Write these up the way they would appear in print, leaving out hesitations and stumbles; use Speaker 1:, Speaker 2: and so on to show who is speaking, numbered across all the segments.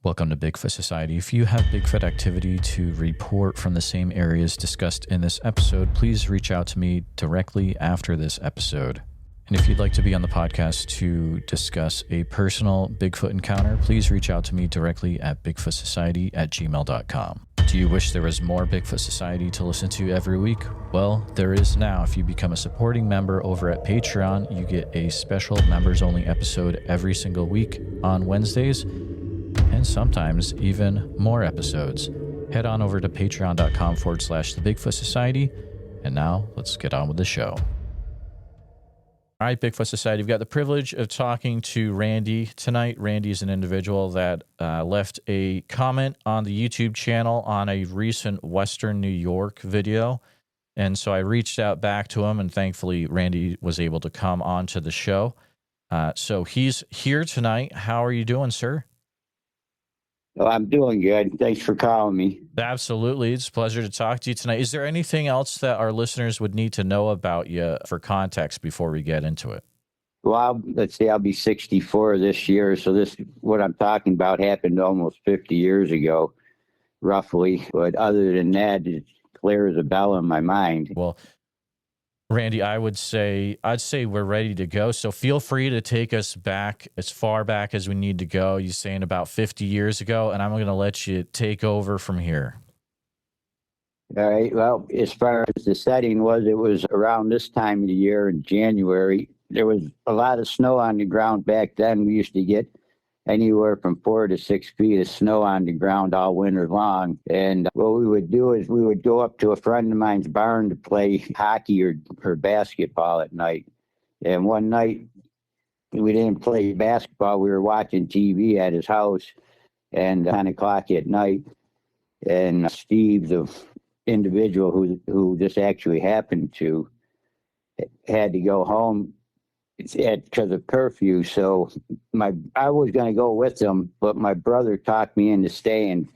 Speaker 1: Welcome to Bigfoot Society. If you have Bigfoot activity to report from the same areas discussed in this episode, please reach out to me directly after this episode. And if you'd like to be on the podcast to discuss a personal Bigfoot encounter, please reach out to me directly at bigfootsociety@gmail.com. Do you wish there was more Bigfoot Society to listen to every week? Well, there is now. If you become a supporting member over at Patreon, you get a special members-only episode every single week on Wednesdays, and sometimes even more episodes. Head on over to patreon.com/the Bigfoot Society. And now let's get on with the show. All right, Bigfoot Society, we've got the privilege of talking to Randy tonight. Randy is an individual that left a comment on the YouTube channel on a recent Western New York video. And so I reached out back to him, and thankfully Randy was able to come on to the show. So he's here tonight. How are you doing, sir?
Speaker 2: Well, I'm doing good. Thanks for calling me.
Speaker 1: Absolutely. It's a pleasure to talk to you tonight. Is there anything else that our listeners would need to know about you for context before we get into it?
Speaker 2: Well, let's see, I'll be 64 this year. So what I'm talking about happened almost 50 years ago, roughly. But other than that, it's clear as a bell in my mind.
Speaker 1: Well, Randy, I'd say we're ready to go. So feel free to take us back as far back as we need to go. You're saying about 50 years ago, and I'm going to let you take over from here.
Speaker 2: All right. Well, as far as the setting was, it was around this time of the year in January. There was a lot of snow on the ground back then. We used to get anywhere from 4 to 6 feet of snow on the ground all winter long. And what we would do is we would go up to a friend of mine's barn to play hockey or basketball at night. And one night we didn't play basketball. We were watching TV at his house, and 10 o'clock at night. And Steve, the individual who this actually happened to, had to go home because of curfew. So I was going to go with him, but my brother talked me into staying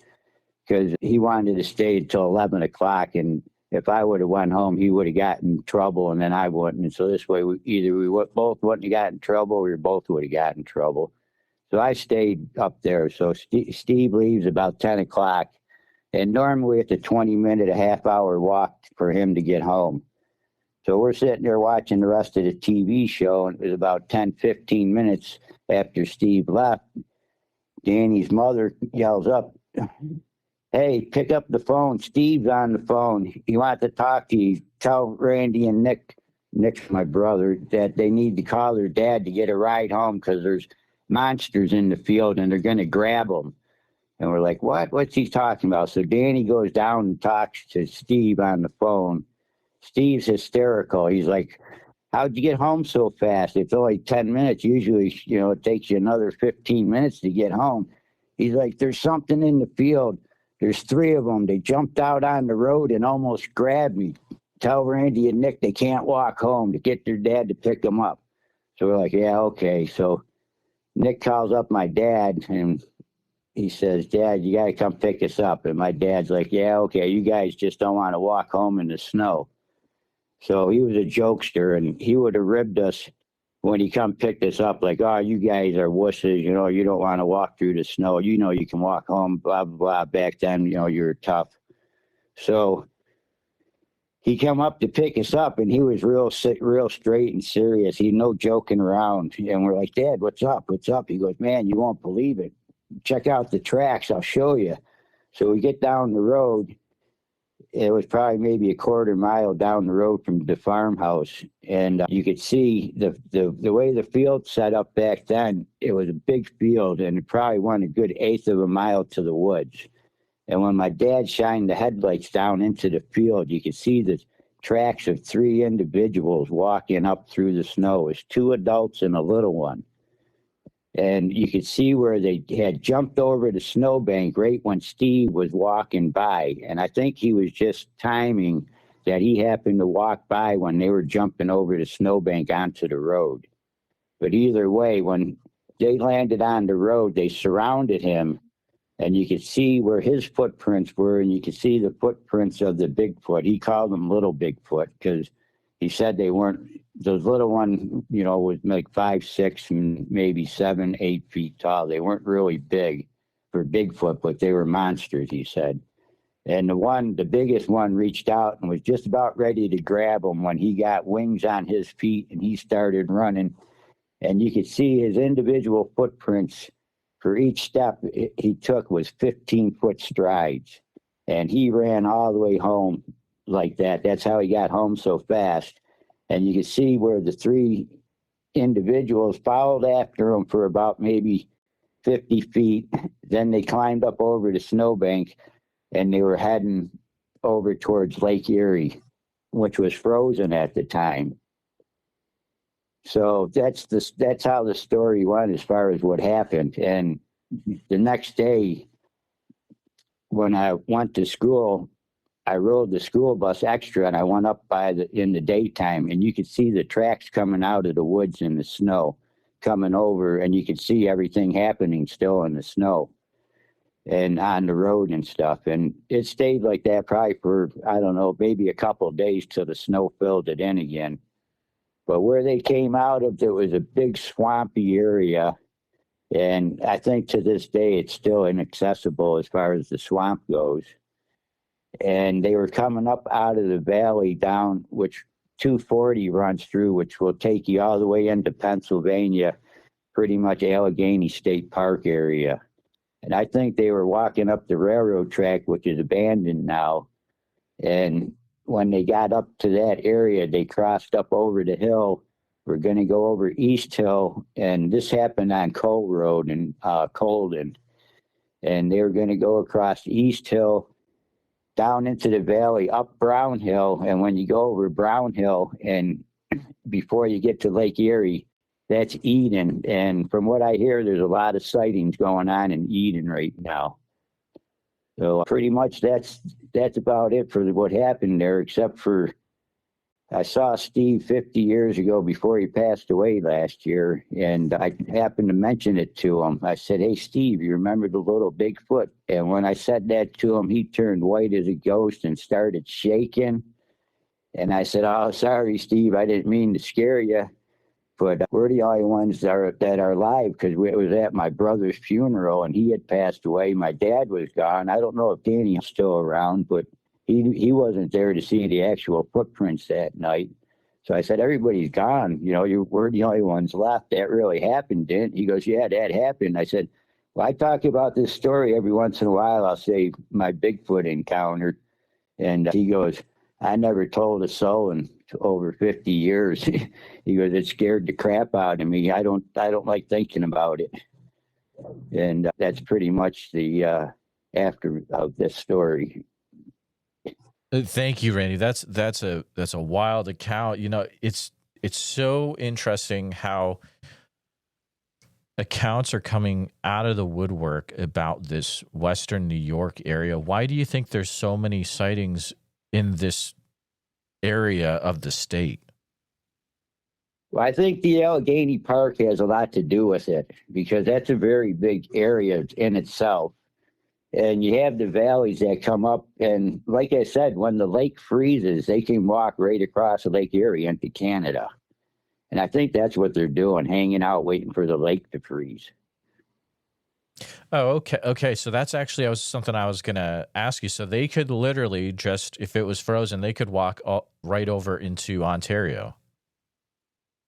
Speaker 2: because he wanted to stay until 11 o'clock. And if I would have went home, he would have gotten in trouble, and then I wouldn't. And so this way, we both wouldn't have gotten in trouble, or we both would have gotten in trouble. So I stayed up there. So Steve leaves about 10 o'clock. And normally it's a 20-minute, a half-hour walk for him to get home. So we're sitting there watching the rest of the TV show, and it was about 10, 15 minutes after Steve left. Danny's mother yells up, "Hey, pick up the phone. Steve's on the phone. He wants to talk to you. Tell Randy and Nick's my brother, that they need to call their dad to get a ride home because there's monsters in the field and they're going to grab them." And we're like, what? What's he talking about? So Danny goes down and talks to Steve on the phone. Steve's hysterical. He's like, "How'd you get home so fast? It's only 10 minutes. Usually, it takes you another 15 minutes to get home." He's like, "There's something in the field. There's 3 of them. They jumped out on the road and almost grabbed me. Tell Randy and Nick they can't walk home, to get their dad to pick them up." So we're like, yeah, okay. So Nick calls up my dad, and he says, "Dad, you got to come pick us up." And my dad's like, "Yeah, okay, you guys just don't want to walk home in the snow." So he was a jokester, and he would have ribbed us when he come picked us up, like, "Oh, you guys are wusses, you don't want to walk through the snow. You can walk home, blah, blah, blah." Back then, you're tough. So he come up to pick us up, and he was real straight and serious. He no joking around. And we're like, "Dad, what's up? What's up?" He goes, "Man, you won't believe it. Check out the tracks. I'll show you." So we get down the road. It was probably maybe a quarter mile down the road from the farmhouse. And you could see the way the field set up back then. It was a big field, and it probably went a good eighth of a mile to the woods. And when my dad shined the headlights down into the field, you could see the tracks of 3 individuals walking up through the snow. It was 2 adults and a little one. And you could see where they had jumped over the snowbank right when Steve was walking by. And I think he was just timing that he happened to walk by when they were jumping over the snowbank onto the road. But either way, when they landed on the road, they surrounded him, and you could see where his footprints were, and you could see the footprints of the Bigfoot. He called them little Bigfoot because he said they weren't. Those little one, was like 5, 6, and maybe 7, 8 feet tall. They weren't really big. for Bigfoot, but they were monsters, he said. And the biggest one reached out and was just about ready to grab him when he got wings on his feet and he started running. And you could see his individual footprints for each step he took was 15-foot strides. And he ran all the way home like that. That's how he got home so fast. And you could see where the three individuals followed after him for about maybe 50 feet. Then they climbed up over the snowbank and they were heading over towards Lake Erie, which was frozen at the time. So that's how the story went as far as what happened. And the next day, when I went to school, I rode the school bus extra, and I went up in the daytime, and you could see the tracks coming out of the woods in the snow, coming over, and you could see everything happening still in the snow and on the road and stuff. And it stayed like that probably for, I don't know, maybe a couple of days till the snow filled it in again. But where they came out of, there was a big swampy area. And I think to this day, it's still inaccessible as far as the swamp goes. And they were coming up out of the valley down, which 240 runs through, which will take you all the way into Pennsylvania, pretty much Allegheny State Park area. And I think they were walking up the railroad track, which is abandoned now. And when they got up to that area, they crossed up over the hill. We're going to go over East Hill. And this happened on Cole Road in Colden. And they were going to go across East Hill, down into the valley, up Brown Hill. And when you go over Brown Hill, and before you get to Lake Erie, that's Eden. And from what I hear, there's a lot of sightings going on in Eden right now. So pretty much that's about it for what happened there, except for I saw Steve 50 years ago before he passed away last year, and I happened to mention it to him. I said, "Hey, Steve, you remember the little Bigfoot?" And when I said that to him, he turned white as a ghost and started shaking. And I said, "Oh, sorry, Steve, I didn't mean to scare you. But we're the only ones that are alive," because it was at my brother's funeral and he had passed away. My dad was gone. I don't know if Danny's still around, but he wasn't there to see the actual footprints that night. So I said, "Everybody's gone. We're the only ones left. That really happened, didn't?" He goes, "Yeah, that happened." I said, "Well, I talk about this story every once in a while. I'll say my Bigfoot encounter." And he goes, "I never told a soul in over 50 years. He goes, "It scared the crap out of me. I don't like thinking about it." And that's pretty much the after of this story.
Speaker 1: Thank you, Randy. That's a wild account. It's so interesting how accounts are coming out of the woodwork about this Western New York area. Why do you think there's so many sightings in this area of the state?
Speaker 2: Well, I think the Allegheny Park has a lot to do with it, because that's a very big area in itself. And you have the valleys that come up. And like I said, when the lake freezes, they can walk right across Lake Erie into Canada. And I think that's what they're doing, hanging out, waiting for the lake to freeze.
Speaker 1: Oh, okay. Okay. So that's actually something I was going to ask you. So they could literally just, if it was frozen, they could walk right over into Ontario.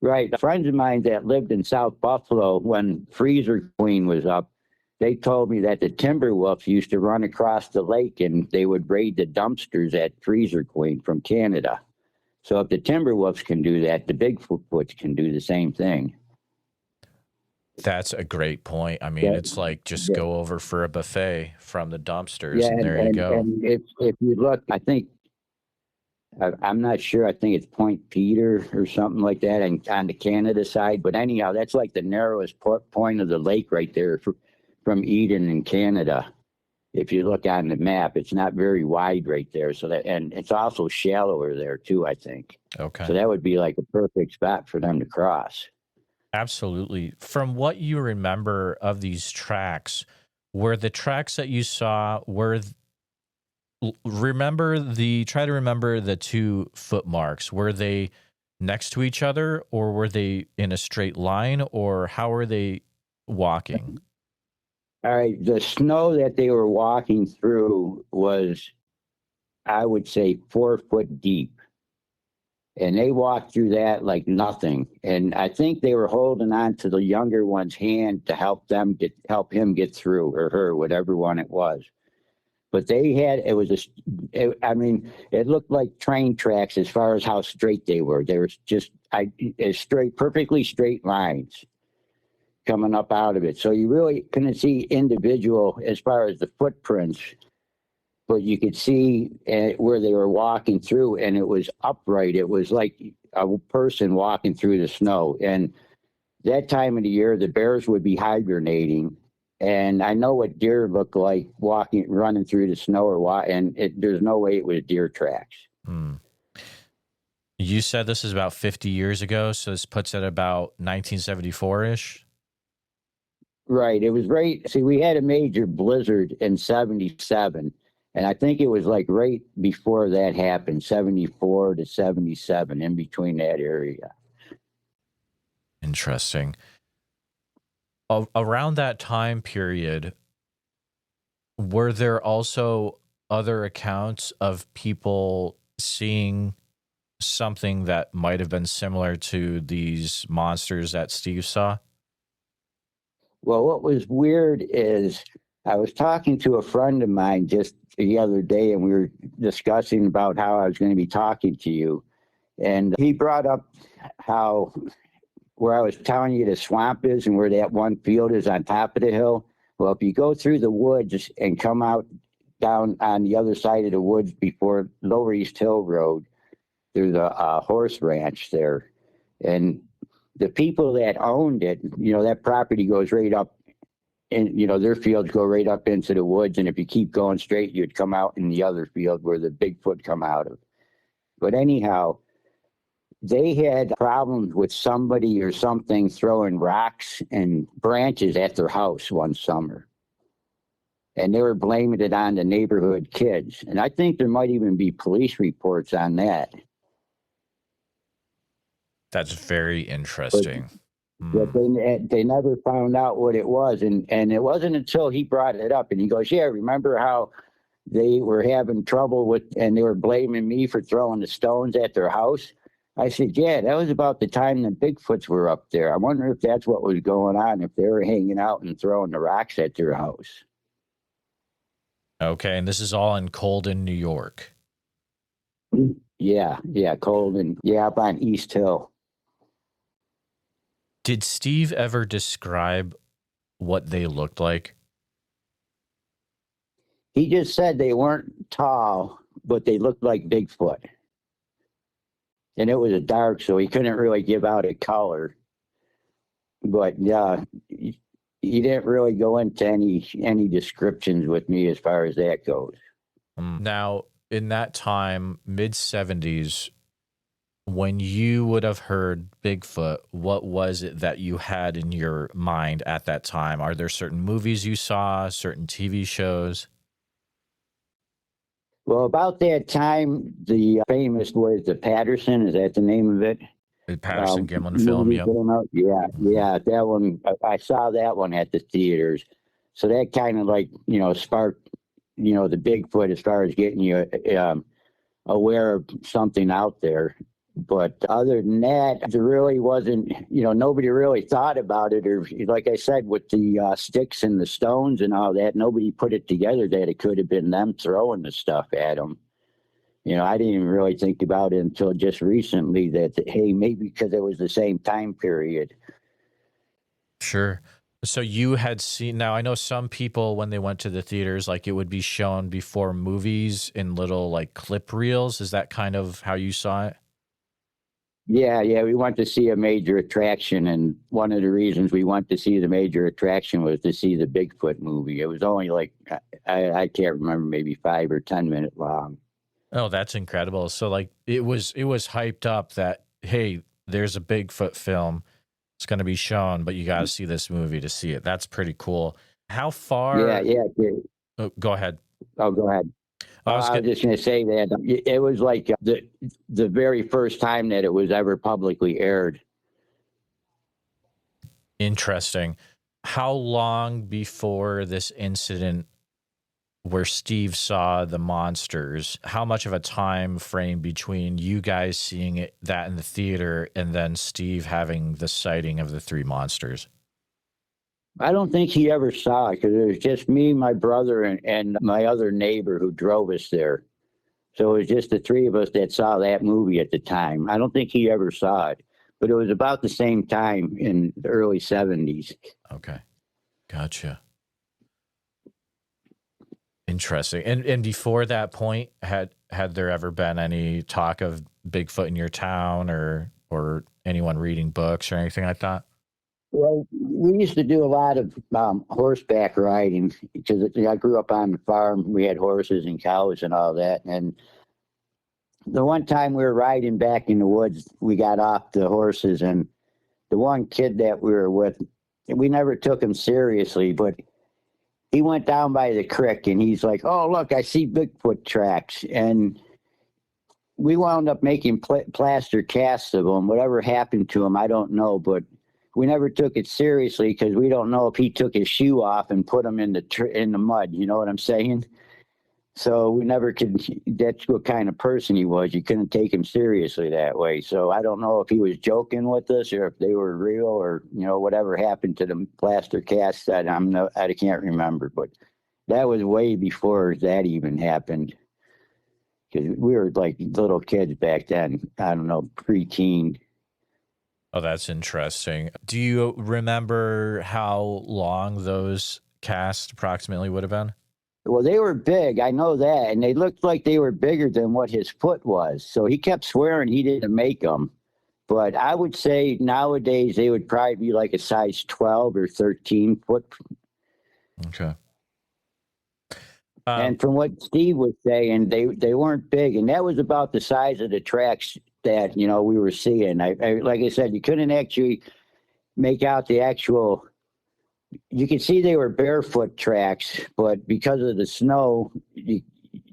Speaker 2: Right. Friends of mine that lived in South Buffalo when Freezer Queen was up, they told me that the Timberwolves used to run across the lake and they would raid the dumpsters at Freezer Queen from Canada. So if the Timberwolves can do that, the Bigfoots can do the same thing.
Speaker 1: That's a great point. I mean, it's like just go over for a buffet from the dumpsters, and there you go.
Speaker 2: And if you look, I think, I'm not sure, I think it's Point Peter or something like that on the Canada side. But anyhow, that's like the narrowest point of the lake right there from Eden in Canada. If you look on the map, it's not very wide right there. And it's also shallower there too, I think.
Speaker 1: Okay.
Speaker 2: So that would be like a perfect spot for them to cross.
Speaker 1: Absolutely. From what you remember of these tracks, were the tracks that you saw try to remember the 2 footmarks. Were they next to each other, or were they in a straight line, or how were they walking?
Speaker 2: All right, the snow that they were walking through was, I would say, 4 foot deep. And they walked through that like nothing. And I think they were holding on to the younger one's hand to help him get through, or her, whatever one it was. But they had, it was I mean, it looked like train tracks as far as how straight they were. They were just as straight, perfectly straight lines coming up out of it. So you really couldn't see individual as far as the footprints, but you could see where they were walking through, and it was upright. It was like a person walking through the snow. And that time of the year, the bears would be hibernating. And I know what deer look like running through the snow, there's no way it was deer tracks.
Speaker 1: Hmm. You said this is about 50 years ago, so this puts it about 1974-ish?
Speaker 2: Right. It was right. See, we had a major blizzard in 77. And I think it was like right before that happened, 74 to 77, in between that area.
Speaker 1: Interesting. Around that time period, were there also other accounts of people seeing something that might have been similar to these monsters that Steve saw?
Speaker 2: Well, what was weird is I was talking to a friend of mine just the other day, and we were discussing about how I was going to be talking to you. And he brought up how where I was telling you the swamp is and where that one field is on top of the hill. Well, if you go through the woods and come out down on the other side of the woods before Lower East Hill Road, there's a horse ranch there. And the people that owned it, that property goes right up, and their fields go right up into the woods. And if you keep going straight, you'd come out in the other field where the Bigfoot come out of. But anyhow, they had problems with somebody or something throwing rocks and branches at their house one summer. And they were blaming it on the neighborhood kids. And I think there might even be police reports on that.
Speaker 1: That's very interesting.
Speaker 2: But they never found out what it was. And it wasn't until he brought it up, and he goes, yeah, remember how they were having trouble and they were blaming me for throwing the stones at their house? I said, yeah, that was about the time the Bigfoots were up there. I wonder if that's what was going on, if they were hanging out and throwing the rocks at their house.
Speaker 1: Okay, and this is all in Colden, New York.
Speaker 2: Yeah, Colden. Yeah, up on East Hill.
Speaker 1: Did Steve ever describe what they looked like?
Speaker 2: He just said they weren't tall, but they looked like Bigfoot. And it was dark, so he couldn't really give out a color. But yeah, he didn't really go into any descriptions with me as far as that goes.
Speaker 1: Now, in that time, mid-70s, when you would have heard Bigfoot, what was it that you had in your mind at that time? Are there certain movies you saw, certain TV shows?
Speaker 2: Well, about that time, the famous was the Patterson. Is that the name of it?
Speaker 1: The Patterson Gimlin film, yep.
Speaker 2: Yeah, that one. I saw that one at the theaters. So that kind of like, sparked, the Bigfoot as far as getting you aware of something out there. But other than that, there really wasn't, nobody really thought about it. Or like I said, with the sticks and the stones and all that, nobody put it together that it could have been them throwing the stuff at them. I didn't even really think about it until just recently that, hey, maybe because it was the same time period.
Speaker 1: Sure. So you had seen, now I know some people when they went to the theaters, like it would be shown before movies in little like clip reels. Is that kind of how you saw it?
Speaker 2: Yeah, we went to see a major attraction, and one of the reasons we went to see the major attraction was to see the Bigfoot movie. It was only like, I can't remember, maybe 5 or 10 minutes long.
Speaker 1: Oh, that's incredible. So like it was hyped up that, hey, there's a Bigfoot film. It's going to be shown, but you got to see this movie to see it. That's pretty cool. How far?
Speaker 2: Yeah.
Speaker 1: Oh, go ahead.
Speaker 2: Oh, go ahead. I was just going to say that it was like the very first time that it was ever publicly aired.
Speaker 1: Interesting. How long before this incident where Steve saw the monsters, how much of a time frame between you guys seeing that in the theater and then Steve having the sighting of the three monsters?
Speaker 2: I don't think he ever saw it because it was just me, my brother, and my other neighbor who drove us there. So it was just the three of us that saw that movie at the time. I don't think he ever saw it, but it was about the same time in the early 70s.
Speaker 1: Okay. Gotcha. Interesting. And before that point, had there ever been any talk of Bigfoot in your town or anyone reading books or anything like that?
Speaker 2: Well, we used to do a lot of horseback riding because I grew up on the farm. We had horses and cows and all that. And the one time we were riding back in the woods, we got off the horses, and the one kid that we were with, we never took him seriously, but he went down by the creek and he's like, "Oh, look, I see Bigfoot tracks." And we wound up making plaster casts of them. Whatever happened to him, I don't know, but we never took it seriously because we don't know if he took his shoe off and put them in the mud. You know what I'm saying? So we never could. That's what kind of person he was. You couldn't take him seriously that way. So I don't know if he was joking with us or if they were real or whatever happened to the plaster casts. I can't remember, but that was way before that even happened. Because we were like little kids back then. I don't know, preteen.
Speaker 1: Oh, that's interesting. Do you remember how long those casts approximately would have been?
Speaker 2: Well, they were big. I know that. And they looked like they were bigger than what his foot was. So he kept swearing he didn't make them. But I would say nowadays they would probably be like a size 12 or 13 foot.
Speaker 1: Okay.
Speaker 2: And from what Steve was saying, they weren't big. And that was about the size of the tracks that, we were seeing. I like I said, you couldn't actually make out the actual. You could see they were barefoot tracks, but because of the snow, you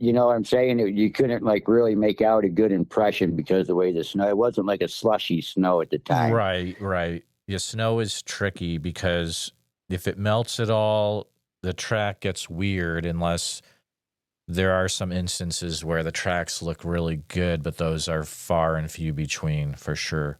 Speaker 2: know what I'm saying? You couldn't like really make out a good impression because of the way the snow. It wasn't like a slushy snow at the time.
Speaker 1: Right. Yeah, snow is tricky because if it melts at all, the track gets weird unless there are some instances where the tracks look really good, but those are far and few between for sure.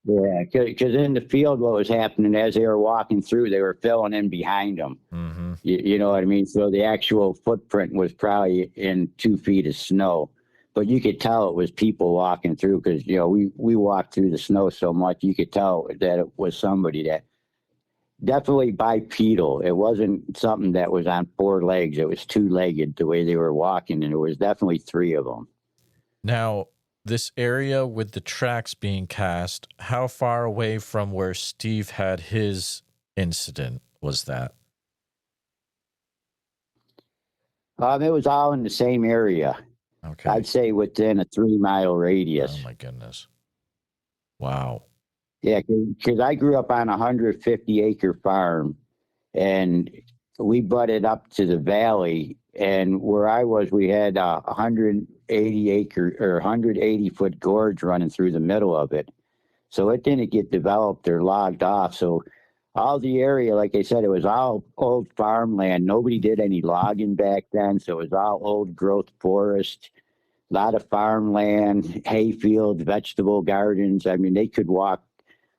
Speaker 2: Yeah, because in the field, what was happening as they were walking through, they were filling in behind them.
Speaker 1: Mm-hmm.
Speaker 2: You know what I mean? So the actual footprint was probably in 2 feet of snow, but you could tell it was people walking through because we walked through the snow so much you could tell that it was somebody that definitely bipedal. It wasn't something that was on four legs. It was two-legged the way they were walking, and it was definitely three of them.
Speaker 1: Now, this area with the tracks being cast, how far away from where Steve had his incident was that?
Speaker 2: It was all in the same area.
Speaker 1: Okay.
Speaker 2: I'd say within a 3-mile radius.
Speaker 1: Oh my goodness. Wow.
Speaker 2: Yeah, because I grew up on a 150-acre farm, and we butted up to the valley. And where I was, we had a 180-acre or 180-foot gorge running through the middle of it. So it didn't get developed or logged off. So all the area, like I said, it was all old farmland. Nobody did any logging back then. So it was all old growth forest, a lot of farmland, hay fields, vegetable gardens. I mean, they could walk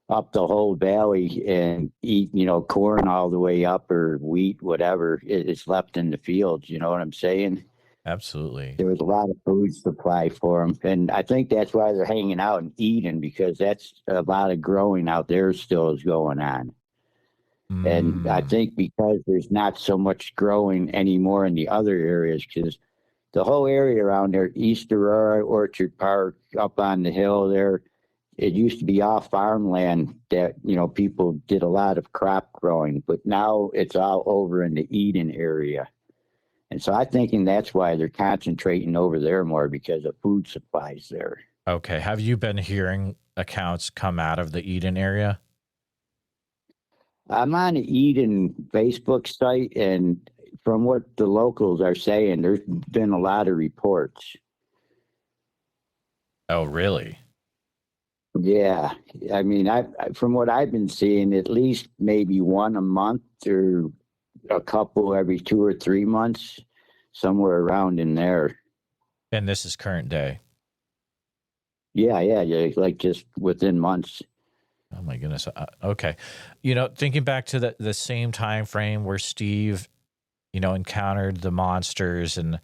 Speaker 2: up the whole valley and eat, corn all the way up or wheat, whatever is left in the fields. You know what I'm saying?
Speaker 1: Absolutely.
Speaker 2: There was a lot of food supply for them. And I think that's why they're hanging out and eating, because that's a lot of growing out there still is going on. And I think because there's not so much growing anymore in the other areas, because the whole area around there, East Aurora, Orchard Park, up on the hill there, it used to be all farmland that, people did a lot of crop growing, but now it's all over in the Eden area. And so I'm thinking that's why they're concentrating over there more, because of food supplies there.
Speaker 1: Okay. Have you been hearing accounts come out of the Eden area?
Speaker 2: I'm on the Eden Facebook site, and from what the locals are saying, there's been a lot of reports.
Speaker 1: Oh, really?
Speaker 2: Yeah, I mean, from what I've been seeing, at least maybe one a month or a couple every 2 or 3 months, somewhere around in there.
Speaker 1: And this is current day.
Speaker 2: Yeah, like just within months.
Speaker 1: Oh my goodness. Okay. You know, thinking back to the same time frame where Steve, you know, encountered the monsters and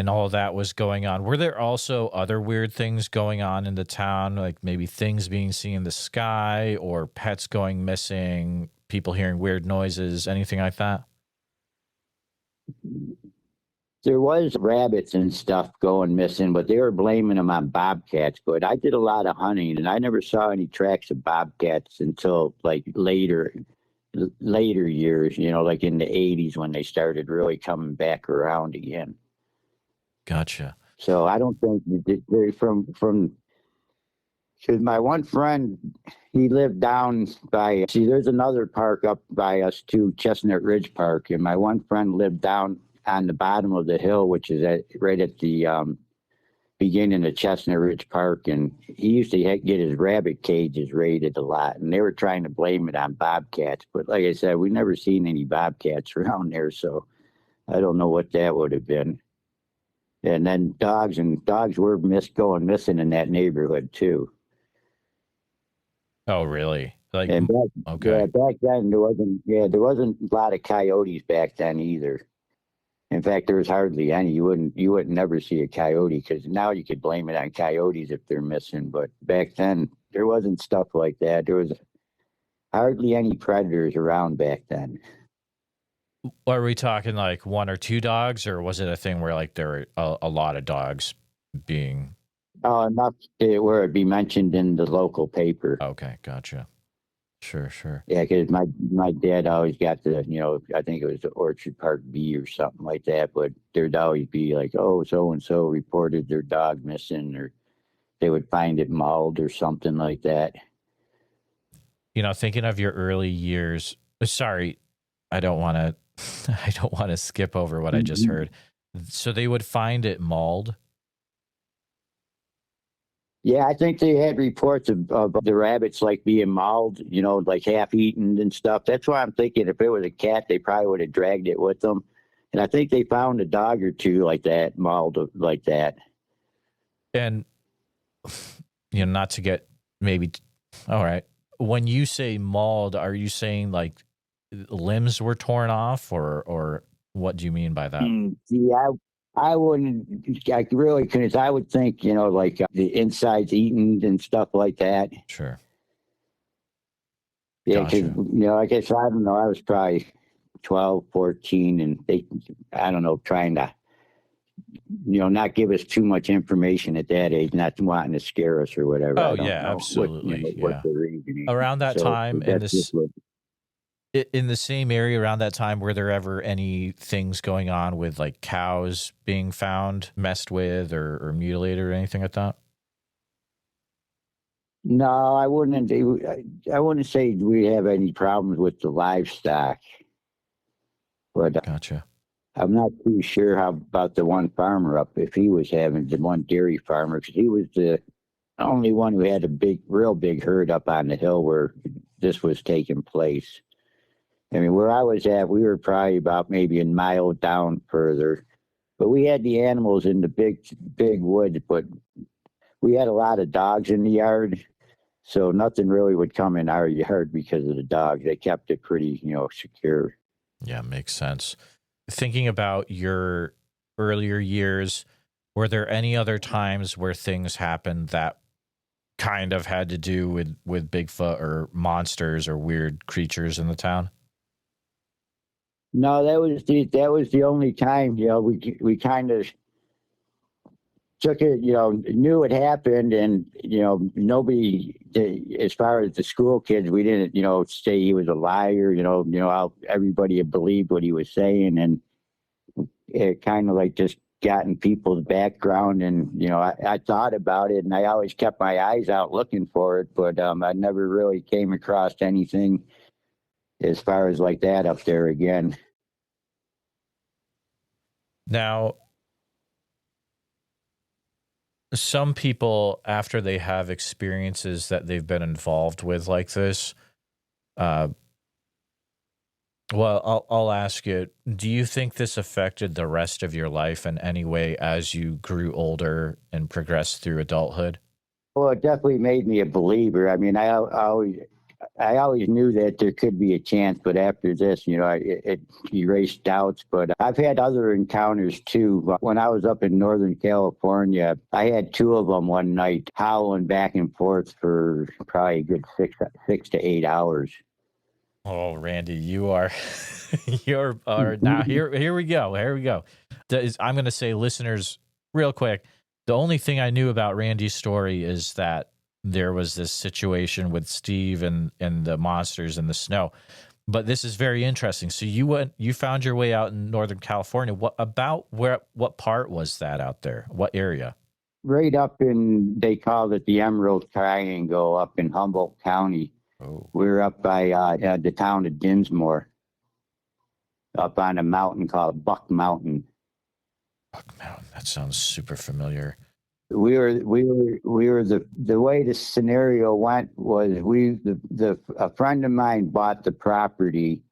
Speaker 1: all that was going on. Were there also other weird things going on in the town, like maybe things being seen in the sky or pets going missing, people hearing weird noises, anything like that?
Speaker 2: There was rabbits and stuff going missing, but they were blaming them on bobcats. But I did a lot of hunting, and I never saw any tracks of bobcats until like later years. You know, like in the '80s when they started really coming back around again.
Speaker 1: Gotcha.
Speaker 2: So I don't think they're from. Because my one friend, he lived down by. See, there's another park up by us too, Chestnut Ridge Park, and my one friend lived down on the bottom of the hill, which is right at the beginning of Chestnut Ridge Park, and he used to get his rabbit cages raided a lot, and they were trying to blame it on bobcats. But like I said, we never seen any bobcats around there, so I don't know what that would have been. And then dogs were going missing in that neighborhood too.
Speaker 1: Oh, really? Like,
Speaker 2: And
Speaker 1: okay.
Speaker 2: back then there wasn't a lot of coyotes back then either. In fact, there was hardly any. You wouldn't never see a coyote because now you could blame it on coyotes if they're missing. But back then there wasn't stuff like that. There was hardly any predators around back then.
Speaker 1: Are we talking like one or two dogs, or was it a thing where like there were a lot of dogs being?
Speaker 2: Enough where it'd be mentioned in the local paper.
Speaker 1: Okay, gotcha. Sure, sure.
Speaker 2: Yeah, because my dad always got I think it was the Orchard Park B or something like that. But there'd always be like, oh, so and so reported their dog missing, or they would find it mauled or something like that.
Speaker 1: You know, thinking of your early years. Sorry, I don't want to. I don't want to skip over what I just
Speaker 2: Mhm.
Speaker 1: heard. So they would find it mauled.
Speaker 2: Yeah, I think they had reports of the rabbits like being mauled, like half eaten and stuff. That's why I'm thinking if it was a cat, they probably would have dragged it with them. And I think they found a dog or two like that, mauled like that.
Speaker 1: And you know, not to get maybe. All right. When you say mauled, are you saying like limbs were torn off, or what do you mean by that?
Speaker 2: Yeah, I wouldn't, I really couldn't. I would think, like the insides eaten and stuff like that.
Speaker 1: Sure.
Speaker 2: Yeah, because,
Speaker 1: Gotcha.
Speaker 2: I guess, I don't know, I was probably 12, 14, and I don't know, trying to, not give us too much information at that age, not wanting to scare us or whatever.
Speaker 1: Oh
Speaker 2: I don't
Speaker 1: yeah,
Speaker 2: know
Speaker 1: absolutely.
Speaker 2: what
Speaker 1: Yeah.
Speaker 2: the reasoning.
Speaker 1: Around that
Speaker 2: So
Speaker 1: time in
Speaker 2: that's just
Speaker 1: this
Speaker 2: what.
Speaker 1: in the same area around that time, were there ever any things going on with like cows being found, messed with, or mutilated, or anything like that?
Speaker 2: No, I wouldn't. I wouldn't say we have any problems with the livestock, but
Speaker 1: Gotcha.
Speaker 2: I'm not too sure how about the one farmer up if he was having the one dairy farmer because he was the only one who had a real big herd up on the hill where this was taking place. I mean, where I was at, we were probably about maybe a mile down further, but we had the animals in the big woods, but we had a lot of dogs in the yard. So nothing really would come in our yard because of the dogs. They kept it pretty, secure.
Speaker 1: Yeah, makes sense. Thinking about your earlier years, were there any other times where things happened that kind of had to do with Bigfoot or monsters or weird creatures in the town?
Speaker 2: No, that was the only time, we kind of took it, knew it happened, and nobody, as far as the school kids, we didn't, say he was a liar. Everybody had believed what he was saying, and it kind of like just got in people's background, and I thought about it, and I always kept my eyes out looking for it, but I never really came across anything as far as like that up there again.
Speaker 1: Now, some people, after they have experiences that they've been involved with like this, uh, well, I'll ask you, do you think this affected the rest of your life in any way as you grew older and progressed through adulthood?
Speaker 2: Well, it definitely made me a believer. I mean, I always knew that there could be a chance, but after this, it erased doubts. But I've had other encounters too. When I was up in Northern California, I had two of them one night, howling back and forth for probably a good 6 to 8 hours.
Speaker 1: Oh, Randy, you are are now here we go. Here we go. I'm going to say, listeners, real quick, the only thing I knew about Randy's story is that there was this situation with Steve and the monsters in the snow. But this is very interesting. So you found your way out in Northern California. What part was that out there? What area?
Speaker 2: Right up in, they called it the Emerald Triangle up in Humboldt County.
Speaker 1: Oh,
Speaker 2: We were up by the town of Dinsmore, up on a mountain called Buck Mountain.
Speaker 1: Buck Mountain. That sounds super familiar.
Speaker 2: We were the way the scenario went was a friend of mine bought the property,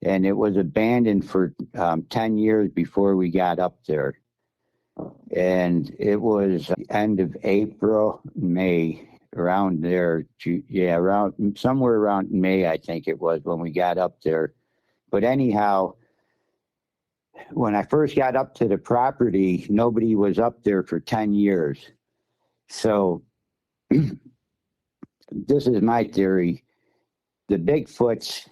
Speaker 2: and it was abandoned for 10 years before we got up there. And it was end of April, May, around there. Yeah, around somewhere around May, I think it was when we got up there. But anyhow, when I first got up to the property, nobody was up there for 10 years. So this is my theory. The Bigfoots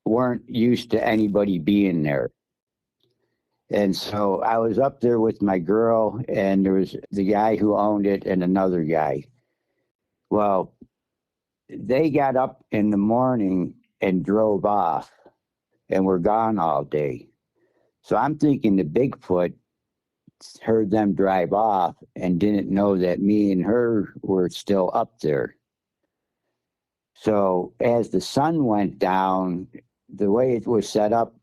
Speaker 2: weren't used to anybody being there. And so I was up there with my girl, and there was the guy who owned it and another guy. Well, they got up in the morning and drove off and were gone all day. So I'm thinking the Bigfoot heard them drive off and didn't know that me and her were still up there. So as the sun went down, the way it was set up,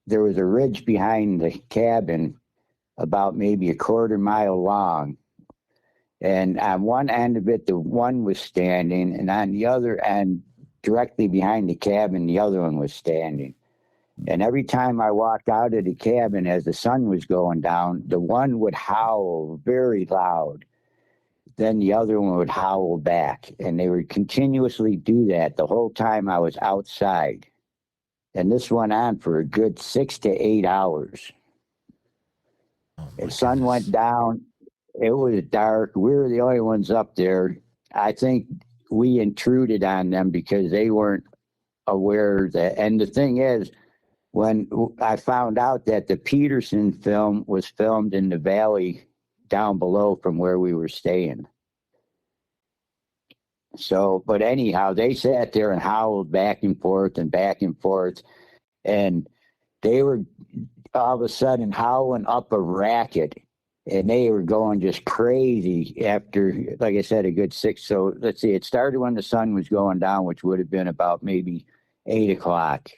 Speaker 2: there was a ridge behind the cabin about maybe a quarter mile long. And on one end of it, the one was standing, and on the other end, directly behind the cabin, the other one was standing. And every time I walked out of the cabin as the sun was going down, the one would howl very loud. Then the other one would howl back. And they would continuously do that the whole time I was outside. And this went on for a good 6 to 8 hours. The sun went down. It was dark. We were the only ones up there. I think we intruded on them because they weren't aware that. And the thing is, when I found out that the Peterson film was filmed in the valley down below from where we were staying. So, but anyhow, they sat there and howled back and forth and back and forth. And they were all of a sudden howling up a racket. And they were going just crazy after, like I said, a good 6. So let's see, it started when the sun was going down, which would have been about maybe 8 o'clock.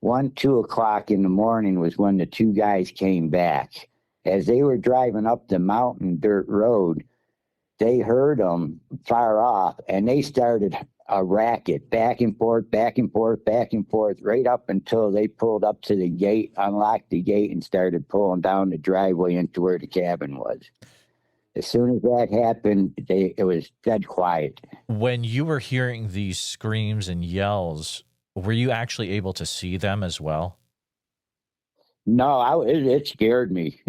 Speaker 2: 1, 2 o'clock in the morning was when the two guys came back. As they were driving up the mountain dirt road, they heard them far off, and they started a racket back and forth, back and forth, back and forth, right up until they pulled up to the gate, unlocked the gate, and started pulling down the driveway into where the cabin was. As soon as that happened, it was dead quiet.
Speaker 1: When you were hearing these screams and yells, were you actually able to see them as well?
Speaker 2: No, it scared me.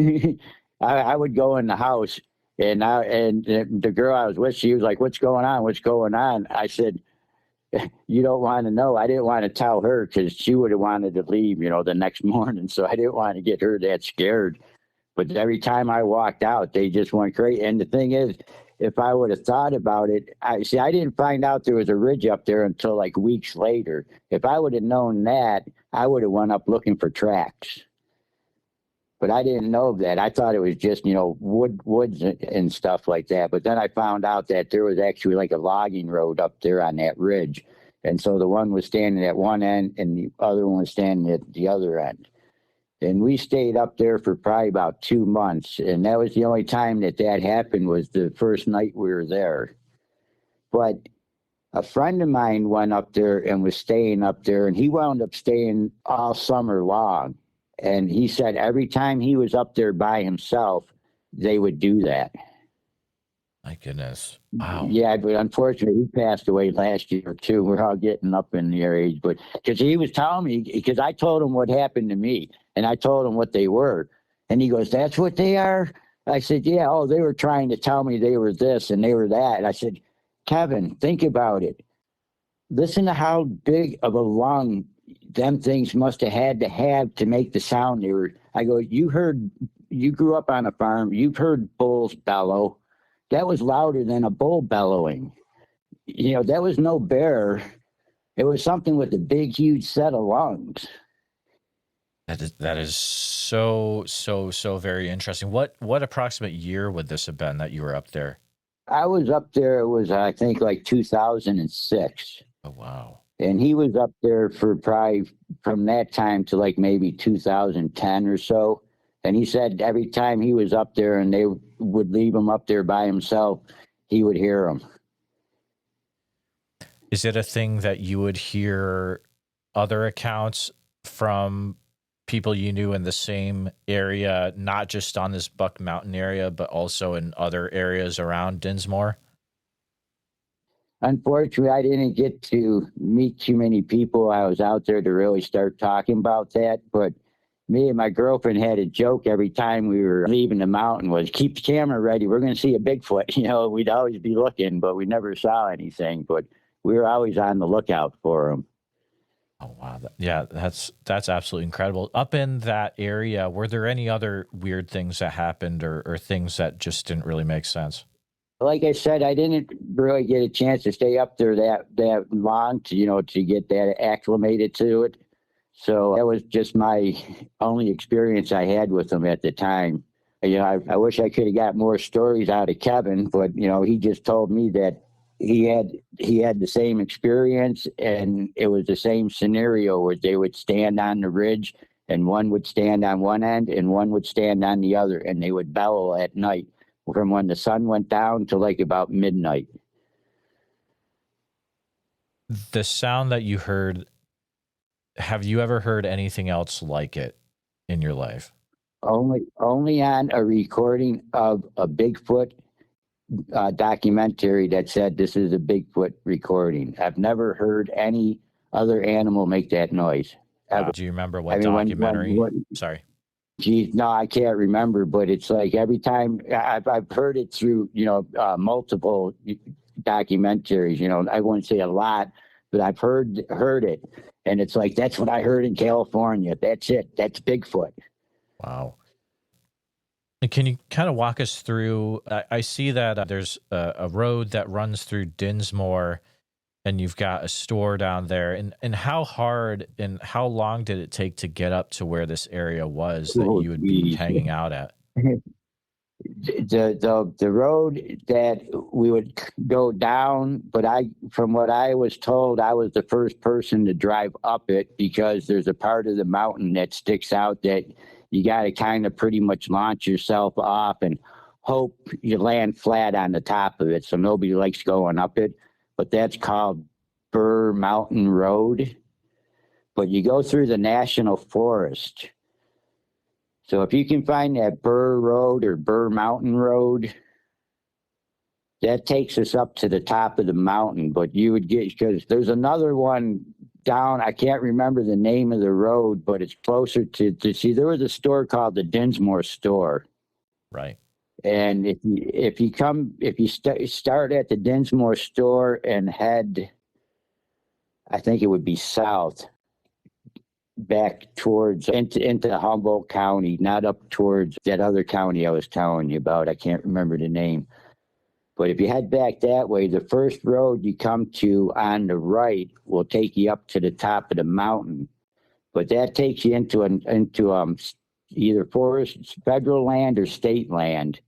Speaker 2: I would go in the house, and the girl I was with, she was like, "What's going on? What's going on?" I said, "You don't want to know." I didn't want to tell her because she would have wanted to leave, the next morning. So I didn't want to get her that scared. But every time I walked out, they just went crazy. And the thing is, if I would have thought about it, I didn't find out there was a ridge up there until like weeks later. If I would have known that, I would have went up looking for tracks. But I didn't know that. I thought it was just, woods and stuff like that. But then I found out that there was actually like a logging road up there on that ridge. And so the one was standing at one end and the other one was standing at the other end. And we stayed up there for probably about 2 months. And that was the only time that happened, was the first night we were there. But a friend of mine went up there and was staying up there, and he wound up staying all summer long. And he said every time he was up there by himself, they would do that.
Speaker 1: My goodness. Wow.
Speaker 2: Yeah, but unfortunately, he passed away last year too. We're all getting up in their age, but because he was telling me, because I told him what happened to me, and I told him what they were, and he goes, "That's what they are." I said, "Yeah." "Oh, they were trying to tell me they were this and they were that." And I said, "Kevin, think about it. Listen to how big of a lung them things must have had to make the sound they were." I go, "You grew up on a farm. You've heard bulls bellow. That was louder than a bull bellowing. That was no bear. It was something with a big, huge set of lungs."
Speaker 1: That is so very interesting. What approximate year would this have been that you were up there?
Speaker 2: I was up there, it was, I think, like 2006.
Speaker 1: Oh, wow.
Speaker 2: And he was up there for probably from that time to like maybe 2010 or so. And he said every time he was up there and they would leave him up there by himself, he would hear them.
Speaker 1: Is it a thing that you would hear other accounts from people you knew in the same area, not just on this Buck Mountain area, but also in other areas around Dinsmore?
Speaker 2: Unfortunately, I didn't get to meet too many people. I was out there to really start talking about that. But me and my girlfriend had a joke every time we were leaving the mountain, was keep the camera ready. We're going to see a Bigfoot. We'd always be looking, but we never saw anything. But we were always on the lookout for them.
Speaker 1: Oh, wow. Yeah, that's absolutely incredible. Up in that area, were there any other weird things that happened or things that just didn't really make sense?
Speaker 2: Like I said, I didn't really get a chance to stay up there that long to get that acclimated to it. So that was just my only experience I had with them at the time. I wish I could have got more stories out of Kevin, but he just told me that he had the same experience, and it was the same scenario where they would stand on the ridge, and one would stand on one end and one would stand on the other, and they would bellow at night from when the sun went down to like about midnight.
Speaker 1: The sound that you heard, have you ever heard anything else like it in your life?
Speaker 2: Only on a recording of a Bigfoot documentary that said this is a Bigfoot recording. I've never heard any other animal make that noise.
Speaker 1: Do you remember what documentary? Sorry.
Speaker 2: Geez, no, I can't remember, but it's like every time I've heard it through, multiple documentaries. I wouldn't say a lot, but I've heard it, and it's like that's what I heard in California. That's it. That's Bigfoot.
Speaker 1: Wow. And can you kind of walk us through? I see that there's a road that runs through Dinsmore, and you've got a store down there. And how hard and how long did it take to get up to where this area was that you would be hanging out at?
Speaker 2: The road that we would go down, but from what I was told, I was the first person to drive up it, because there's a part of the mountain that sticks out that you got to kind of pretty much launch yourself off and hope you land flat on the top of it. So nobody likes going up it, but that's called Burr Mountain Road. But you go through the National Forest. So if you can find that Burr Road or Burr Mountain Road, that takes us up to the top of the mountain. But you would get, because there's another one down, I can't remember the name of the road, but it's closer to see, there was a store called the Dinsmore store.
Speaker 1: Right.
Speaker 2: And if you start at the Dinsmore store and head, I think it would be south, back towards into Humboldt County, not up towards that other county I was telling you about. I can't remember the name. But if you head back that way, the first road you come to on the right will take you up to the top of the mountain. But that takes you into either forest, federal land, or state land.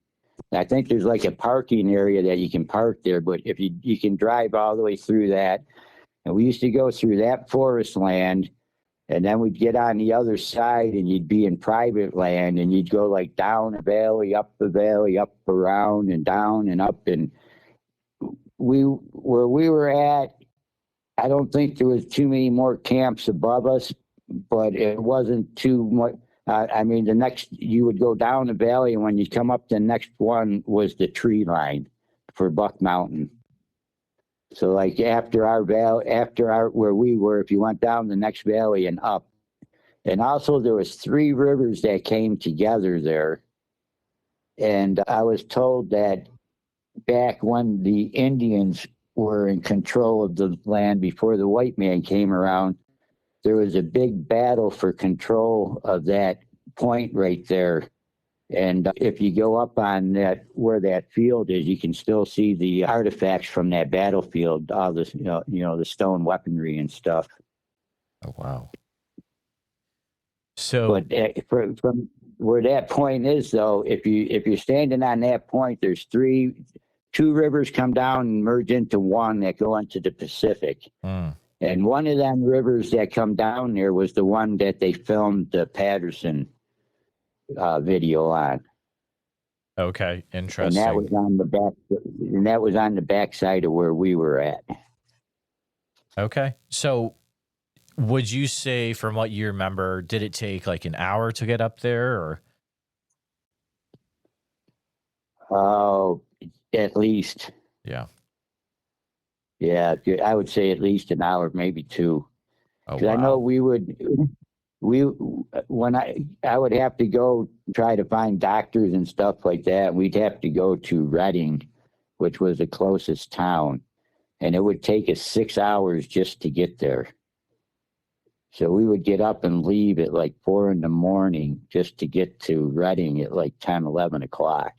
Speaker 2: I think there's like a parking area that you can park there, but if you can drive all the way through that. And we used to go through that forest land, And then we'd get on the other side and you'd be in private land and you'd go like down a valley, up the valley, up around and down and up. And where we were at, I don't think there was too many more camps above us, but it wasn't too much. I mean, the next, you would go down the valley, and when you come up, the next one was the tree line for Buck Mountain. So like after our valley, where we were, if you went down the next valley and up, and also there was 3 rivers that came together there. And I was told that back when the Indians were in control of the land before the white man came around, there was a big battle for control of that point right there. And if you go up on that, where that field is, you can still see the artifacts from that battlefield, all this, the stone weaponry and stuff.
Speaker 1: Oh, wow. So,
Speaker 2: but from where that point is, though, if you're standing on that point, there's 2 rivers come down and merge into one that go into the Pacific. And one of them rivers that come down there was the one that they filmed the Patterson video on.
Speaker 1: Okay, interesting.
Speaker 2: And that was on the back. And that was on the backside of where we were at.
Speaker 1: Okay, so would you say, from what you remember, did it take like an hour to get up there, or?
Speaker 2: Oh, at least.
Speaker 1: Yeah.
Speaker 2: Yeah, I would say at least an hour, maybe 2.
Speaker 1: Oh, wow.
Speaker 2: I know when I would have to go try to find doctors and stuff like that. We'd have to go to Reading, which was the closest town, and it would take us 6 hours just to get there. So we would get up and leave at like 4 a.m. just to get to Reading at like 10, 11 o'clock.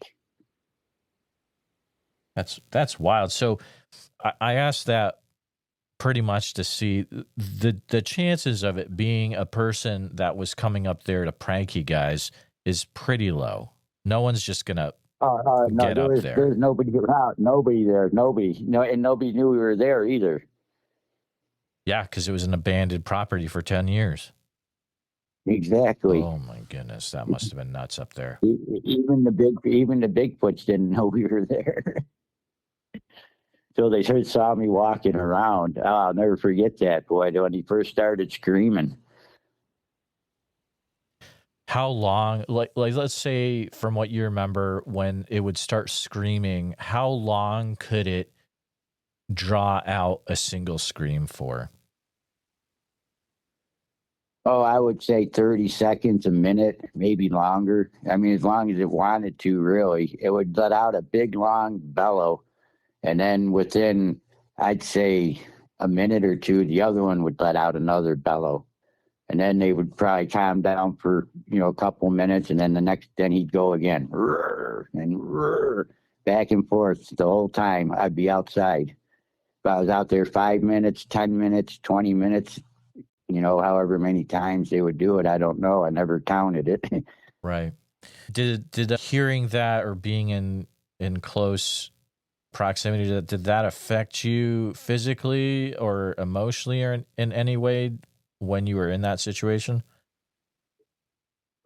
Speaker 1: That's wild. So I asked that pretty much to see the chances of it being a person that was coming up there to prank you guys is pretty low. No one's just gonna get up there.
Speaker 2: There's nobody around. Nobody there. Nobody. No, and nobody knew we were there either.
Speaker 1: Yeah, because it was an abandoned property for 10 years.
Speaker 2: Exactly.
Speaker 1: Oh my goodness, that must have been nuts up there.
Speaker 2: Even the Bigfoots didn't know we were there. So they saw me walking around. Oh, I'll never forget that, boy, when he first started screaming.
Speaker 1: How long, like let's say from what you remember, when it would start screaming, how long could it draw out a single scream for?
Speaker 2: Oh, I would say 30 seconds, a minute, maybe longer. I mean, as long as it wanted to, really. It would let out a big, long bellow. And then within, I'd say, a minute or 2, the other one would let out another bellow. And then they would probably calm down for, a couple minutes. And then then he'd go again. And back and forth the whole time. I'd be outside. If I was out there 5 minutes, 10 minutes, 20 minutes, however many times they would do it, I don't know. I never counted it.
Speaker 1: Right. Did hearing that or being in close proximity, did that affect you physically or emotionally or in any way when you were in that situation?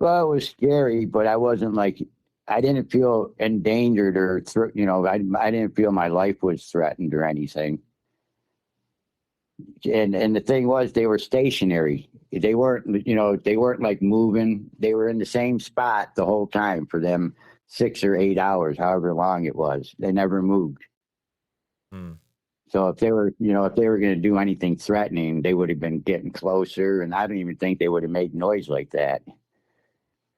Speaker 2: Well, it was scary, but I wasn't I didn't feel endangered or, I didn't feel my life was threatened or anything. And the thing was, they were stationary. They weren't, they weren't like moving. They were in the same spot the whole time for them 6 or 8 hours, however long it was. They never moved. So if they were going to do anything threatening, they would have been getting closer. And I don't even think they would have made noise like that.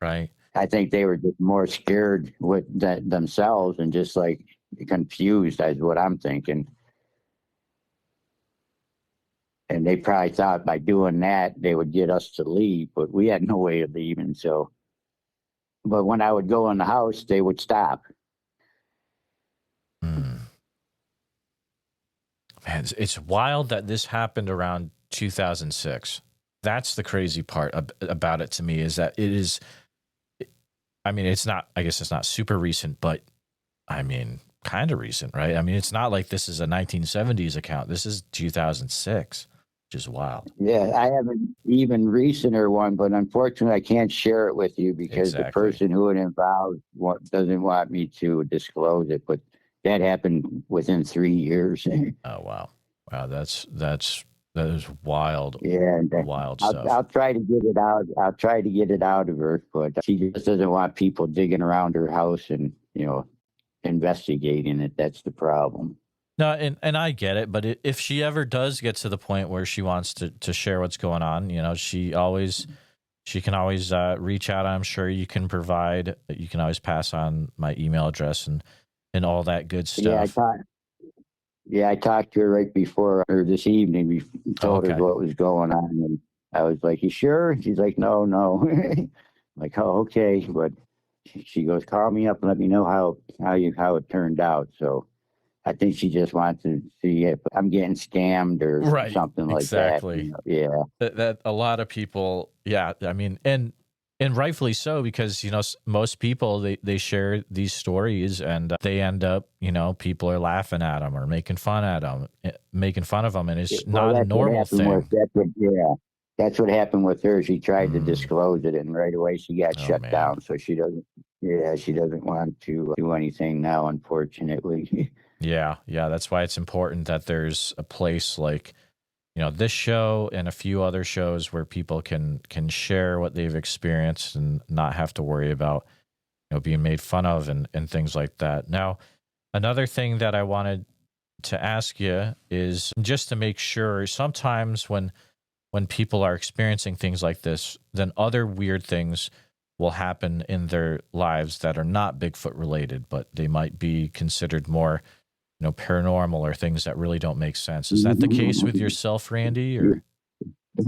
Speaker 1: Right.
Speaker 2: I think they were just more scared with themselves and just like confused, is what I'm thinking. And they probably thought by doing that, they would get us to leave, but we had no way of leaving. So, but when I would go in the house, they would stop.
Speaker 1: Man, it's wild that this happened around 2006. That's the crazy part about it to me, is that it is, I mean, it's not, I guess it's not super recent, but I mean, kind of recent, right? I mean, it's not like this is a 1970s account. This is 2006. which is wild.
Speaker 2: Yeah, I have an even recenter one, but unfortunately, I can't share it with you because the
Speaker 1: Exactly.
Speaker 2: person who it involves doesn't want me to disclose it. But that happened within 3 years.
Speaker 1: Oh wow, wow, that is wild,
Speaker 2: Yeah, and
Speaker 1: wild
Speaker 2: I'll
Speaker 1: stuff.
Speaker 2: I'll try to get it out. I'll try to get it out of her, but she just doesn't want people digging around her house and investigating it. That's the problem.
Speaker 1: No, and I get it, but if she ever does get to the point where she wants to share what's going on, she can always reach out. I'm sure you can always pass on my email address and all that good
Speaker 2: Yeah,
Speaker 1: stuff.
Speaker 2: I talked to her right before or this evening. We
Speaker 1: Oh,
Speaker 2: told her
Speaker 1: okay.
Speaker 2: what was going on, and I was like, "You sure?" She's like, "No, no." I'm like, "Oh, okay." But she goes, "Call me up and let me know how it turned out." So I think she just wants to see if I'm getting scammed or
Speaker 1: Right,
Speaker 2: something like that.
Speaker 1: exactly.
Speaker 2: Yeah.
Speaker 1: That a lot of people, yeah, I mean, and rightfully so, because most people they share these stories and they end up, people are laughing at them or making fun of them, and it's
Speaker 2: Well,
Speaker 1: not a normal thing.
Speaker 2: that's what happened with her. She tried to
Speaker 1: Mm.
Speaker 2: disclose it, and right away she got
Speaker 1: Oh
Speaker 2: shut
Speaker 1: man.
Speaker 2: down. So she doesn't want to do anything now, unfortunately.
Speaker 1: Yeah, yeah, that's why it's important that there's a place like, this show and a few other shows where people can share what they've experienced and not have to worry about, being made fun of and things like that. Now, another thing that I wanted to ask you is just to make sure, sometimes when people are experiencing things like this, then other weird things will happen in their lives that are not Bigfoot related, but they might be considered more, paranormal or things that really don't make sense. Is that the case with yourself, Randy? Or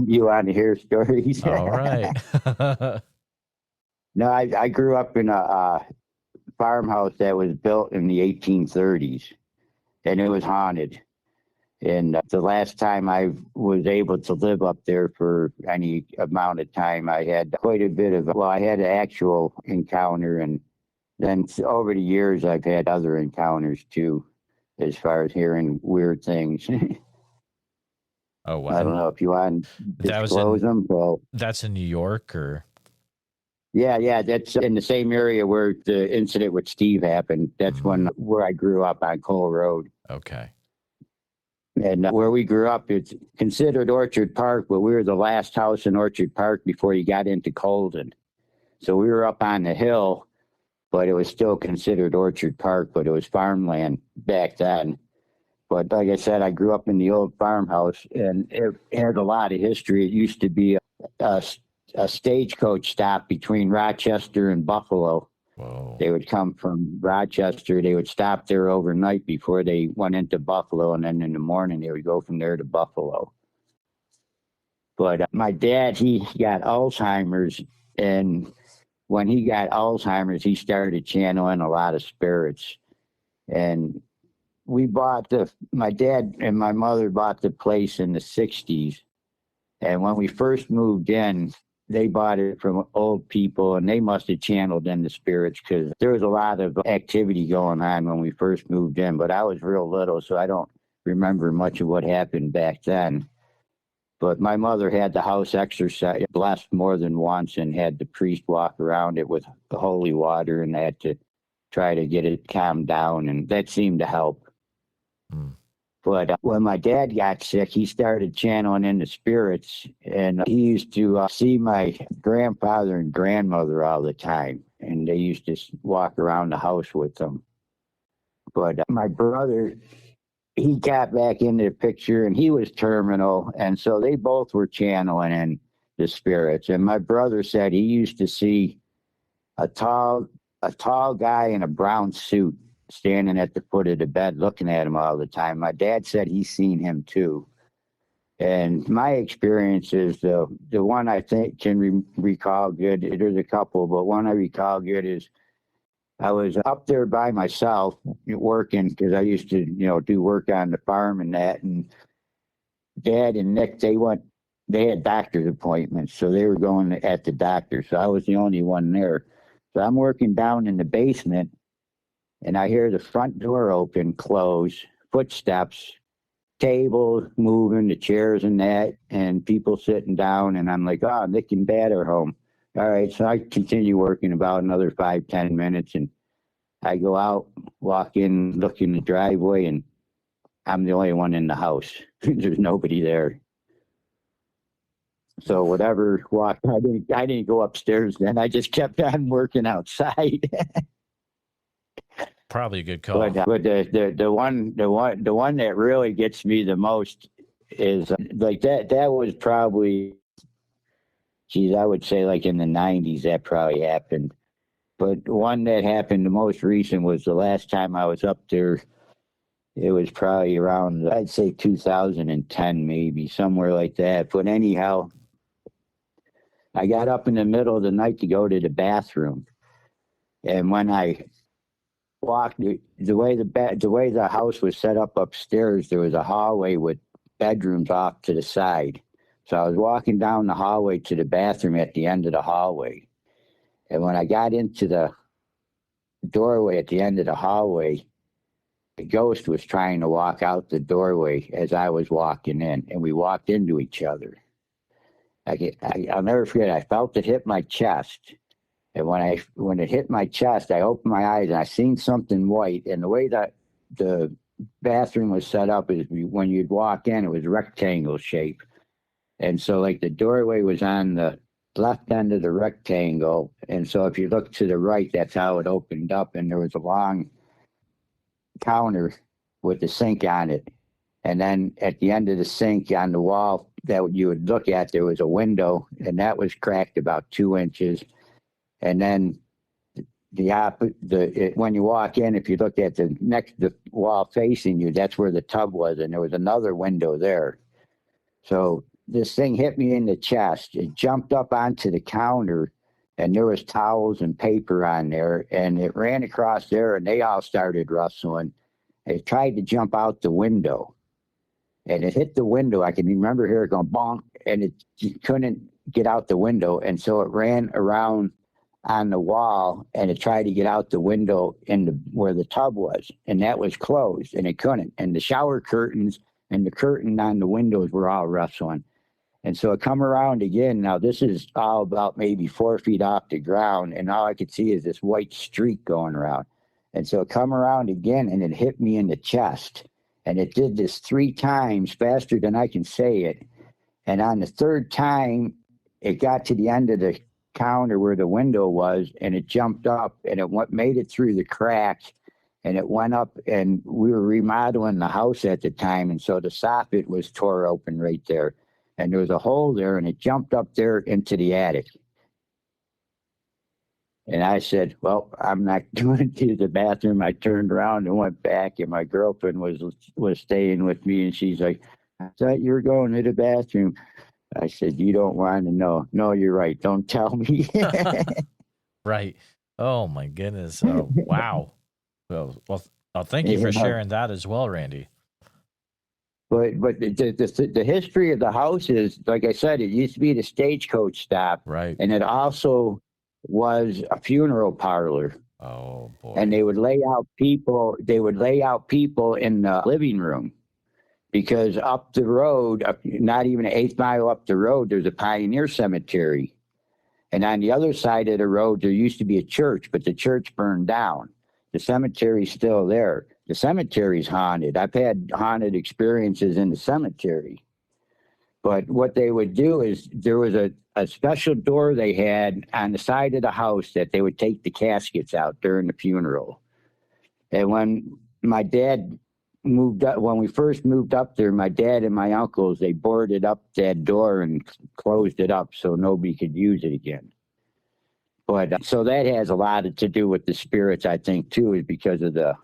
Speaker 2: You want to hear stories?
Speaker 1: all right.
Speaker 2: No, I grew up in a farmhouse that was built in the 1830s, and it was haunted. And the last time I was able to live up there for any amount of time, I had quite a bit of, I had an actual encounter. And then over the years, I've had other encounters too, as far as hearing weird things.
Speaker 1: Oh, wow.
Speaker 2: I don't
Speaker 1: And
Speaker 2: know if you want to
Speaker 1: that was
Speaker 2: disclose them. Well,
Speaker 1: that's in New York, or
Speaker 2: yeah, that's in the same area where the incident with Steve happened. That's where I grew up on Cole Road.
Speaker 1: okay.
Speaker 2: And where we grew up, it's considered Orchard Park, but we were the last house in Orchard Park before you got into Colden. So we were up on the hill, but it was still considered Orchard Park, but it was farmland back then. But like I said, I grew up in the old farmhouse, and it had a lot of history. It used to be a, a stagecoach stop between Rochester and Buffalo.
Speaker 1: Whoa.
Speaker 2: They would come from Rochester. They would stop there overnight before they went into Buffalo, and then in the morning they would go from there to Buffalo. But my dad, he got Alzheimer's, and when he got Alzheimer's, he started channeling a lot of spirits. And my dad and my mother bought the place in the 60s. And when we first moved in, they bought it from old people, and they must have channeled in the spirits because there was a lot of activity going on when we first moved in. But I was real little, so I don't remember much of what happened back then. But my mother had the house exorcised, blessed more than once, and had the priest walk around it with the holy water and that to try to get it calmed down, and that seemed to help.
Speaker 1: Mm.
Speaker 2: But when my dad got sick, he started channeling in the spirits, and he used to see my grandfather and grandmother all the time, and they used to walk around the house with them. But my brother, he got back into the picture, and he was terminal, and so they both were channeling in the spirits. And my brother said he used to see a tall guy in a brown suit standing at the foot of the bed looking at him all the time. My dad said he's seen him too. And my experience is the one I think can recall good. There's a couple, but one I recall good is I was up there by myself working because I used to, do work on the farm and that. And Dad and Nick, they had doctor's appointments, so they were going at the doctor. So I was the only one there. So I'm working down in the basement, and I hear the front door open, close, footsteps, tables moving, the chairs and that, and people sitting down. And I'm like, oh, Nick and Dad are home. All right. So I continue working about another 5-10 minutes, and I go out, walk in, look in the driveway, and I'm the only one in the house. There's nobody there. So whatever walked, I didn't go upstairs then. I just kept on working outside.
Speaker 1: Probably a good call.
Speaker 2: But the one that really gets me the most is like that was probably, geez, I would say like in the 90s that probably happened. But one that happened the most recent was the last time I was up there. It was probably around, I'd say 2010, maybe somewhere like that. But anyhow, I got up in the middle of the night to go to the bathroom, and when I walked, the way the house was set up upstairs, there was a hallway with bedrooms off to the side. So I was walking down the hallway to the bathroom at the end of the hallway, and when I got into the doorway at the end of the hallway, the ghost was trying to walk out the doorway as I was walking in, and we walked into each other. I'll never forget. I felt it hit my chest, and when it hit my chest, I opened my eyes and I seen something white. And the way that the bathroom was set up is when you'd walk in, it was rectangle shape, and so like the doorway was on the left end of the rectangle, and so if you look to the right, that's how it opened up, and there was a long counter with the sink on it. And then at the end of the sink on the wall that you would look at, there was a window, and that was cracked about 2 inches. And then when you walk in, if you look at the wall facing you, that's where the tub was, and there was another window there. So this thing hit me in the chest. It jumped up onto the counter, and there was towels and paper on there, and it ran across there, and they all started rustling. It tried to jump out the window, and it hit the window. I can remember here going bonk, and it couldn't get out the window, and so it ran around on the wall, and it tried to get out the window where the tub was, and that was closed, and it couldn't. And the shower curtains and the curtain on the windows were all rustling. And so it come around again. Now this is all about maybe 4 feet off the ground, and all I could see is this white streak going around. And so it come around again, and it hit me in the chest. And it did this 3 times faster than I can say it. And on the third time, it got to the end of the counter where the window was, and it jumped up, and made it through the crack, and it went up. And we were remodeling the house at the time, and so the soffit was tore open right there. And there was a hole there, and it jumped up there into the attic. And I said, well, I'm not going to the bathroom. I turned around and went back, and my girlfriend was staying with me, and she's like, I thought you were going to the bathroom. I said, you don't want to know. No, you're right. Don't tell me.
Speaker 1: Right. Oh, my goodness. Wow. Well, thank you for sharing that as well, Randy.
Speaker 2: But the history of the house is, like I said, it used to be the stagecoach stop.
Speaker 1: Right.
Speaker 2: And it also was a funeral parlor.
Speaker 1: Oh, boy.
Speaker 2: And they would lay out people in the living room, because up the road, not even an 8th mile up the road, there's a pioneer cemetery. And on the other side of the road, there used to be a church, but the church burned down. The cemetery's still there. The cemetery's haunted. I've had haunted experiences in the cemetery. But what they would do is there was a special door they had on the side of the house that they would take the caskets out during the funeral. And when my dad when we first moved up there, my dad and my uncles, they boarded up that door and closed it up so nobody could use it again. But so that has a lot to do with the spirits, I think, too, is because of the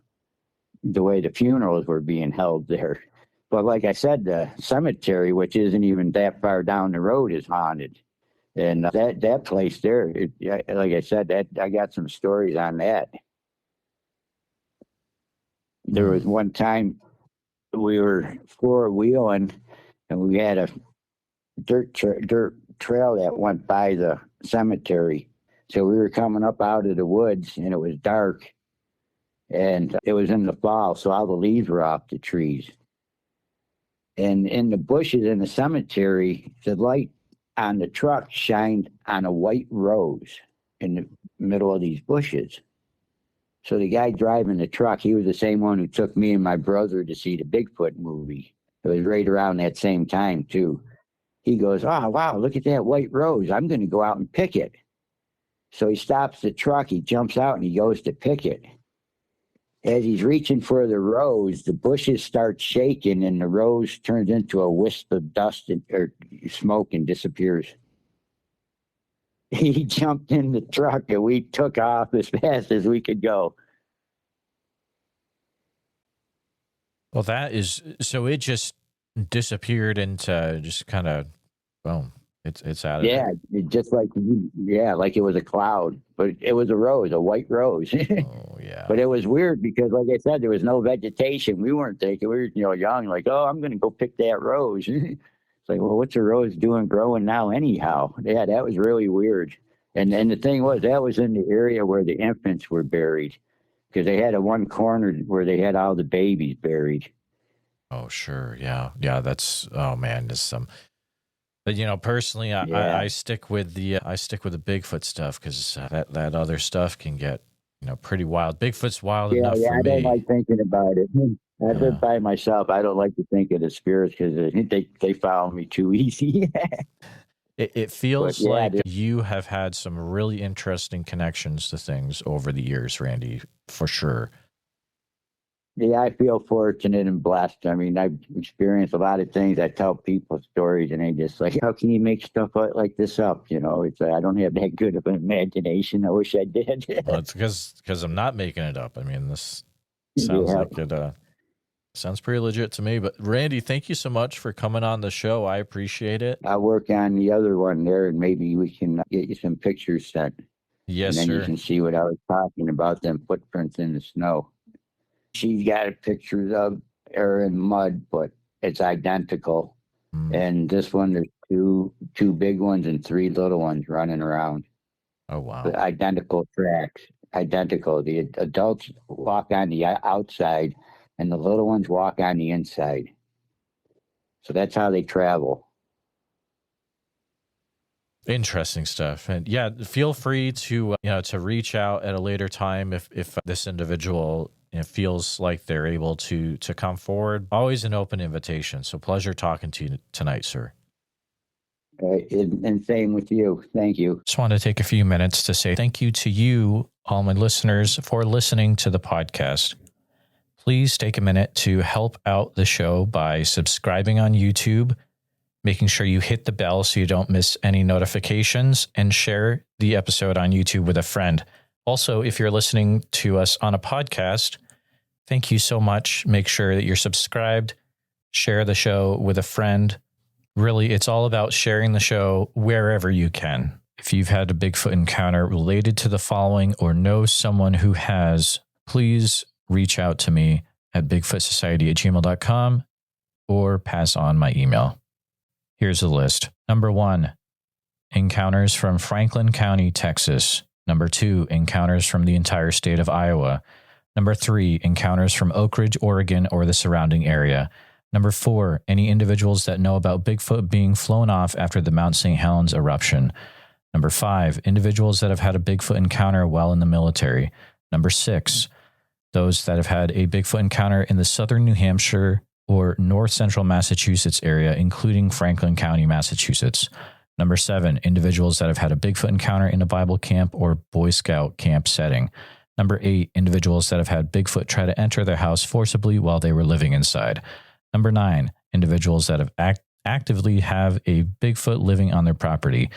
Speaker 2: way the funerals were being held there. But like I said, the cemetery, which isn't even that far down the road, is haunted. And that place there, like I said, that I got some stories on that. There was one time we were 4-wheeling, and we had a dirt trail that went by the cemetery. So we were coming up out of the woods, and it was dark, and it was in the fall, so all the leaves were off the trees. And in the bushes in the cemetery, the light on the truck shined on a white rose in the middle of these bushes. So the guy driving the truck, he was the same one who took me and my brother to see the Bigfoot movie. It was right around that same time, too. He goes, "Oh, wow, look at that white rose. I'm going to go out and pick it." So he stops the truck, he jumps out, and he goes to pick it. As he's reaching for the rose, the bushes start shaking, and the rose turns into a wisp of dust or smoke and disappears. He jumped in the truck, and we took off as fast as we could go.
Speaker 1: Well, that is so. It just disappeared into just kind of boom. It's out of
Speaker 2: Yeah, it just like it was a cloud, but it was a rose, a white rose.
Speaker 1: Oh yeah.
Speaker 2: But it was weird because, like I said, there was no vegetation. We weren't thinking. We were, young, like, oh, I'm going to go pick that rose. It's like, well, what's a rose doing growing now anyhow? Yeah, that was really weird. And the thing was, that was in the area where the infants were buried, because they had a one corner where they had all the babies buried.
Speaker 1: Oh sure, yeah. That's man, there's some. But personally, I stick with the Bigfoot stuff because that other stuff can get pretty wild. Bigfoot's wild enough for me.
Speaker 2: I don't like thinking about it. I live by myself. I don't like to think of the spirits because they follow me too easy.
Speaker 1: It feels like you have had some really interesting connections to things over the years, Randy, for sure.
Speaker 2: Yeah, I feel fortunate and blessed. I mean, I've experienced a lot of things. I tell people stories, and they just like, how can you make stuff like this up? It's I don't have that good of an imagination. I wish I did.
Speaker 1: Well, it's because I'm not making it up. I mean, this sounds like it. Sounds pretty legit to me. But Randy, thank you so much for coming on the show. I appreciate it.
Speaker 2: I'll work on the other one there, and maybe we can get you some pictures sent.
Speaker 1: Yes,
Speaker 2: and then
Speaker 1: sir.
Speaker 2: You can see what I was talking about, them footprints in the snow. She's got pictures of her in mud, but it's identical. And this one, there's two big ones and three little ones running around.
Speaker 1: Oh, wow.
Speaker 2: The identical tracks, identical. The adults walk on the outside, and the little ones walk on the inside. So that's how they travel.
Speaker 1: Interesting stuff. And yeah, feel free to to reach out at a later time if this individual feels like they're able to come forward. Always an open invitation. So pleasure talking to you tonight, sir.
Speaker 2: And same with you. Thank you.
Speaker 1: Just want to take a few minutes to say thank you to you, all my listeners, for listening to the podcast. Please take a minute to help out the show by subscribing on YouTube, making sure you hit the bell so you don't miss any notifications, and share the episode on YouTube with a friend. Also, if you're listening to us on a podcast, thank you so much. Make sure that you're subscribed, share the show with a friend. Really, it's all about sharing the show wherever you can. If you've had a Bigfoot encounter related to the following or know someone who has, please reach out to me at bigfootsociety@gmail.com or pass on my email. Here's a list. Number 1, encounters from Franklin County, Texas. Number 2, encounters from the entire state of Iowa. Number 3, encounters from Oak Ridge, Oregon, or the surrounding area. Number 4, any individuals that know about Bigfoot being flown off after the Mount St. Helens eruption. Number 5, individuals that have had a Bigfoot encounter while in the military. Number 6, those that have had a Bigfoot encounter in the southern New Hampshire or north central Massachusetts area, including Franklin County, Massachusetts. Number 7, individuals that have had a Bigfoot encounter in a Bible camp or Boy Scout camp setting. Number 8, individuals that have had Bigfoot try to enter their house forcibly while they were living inside. Number 9, individuals that have actively have a Bigfoot living on their property.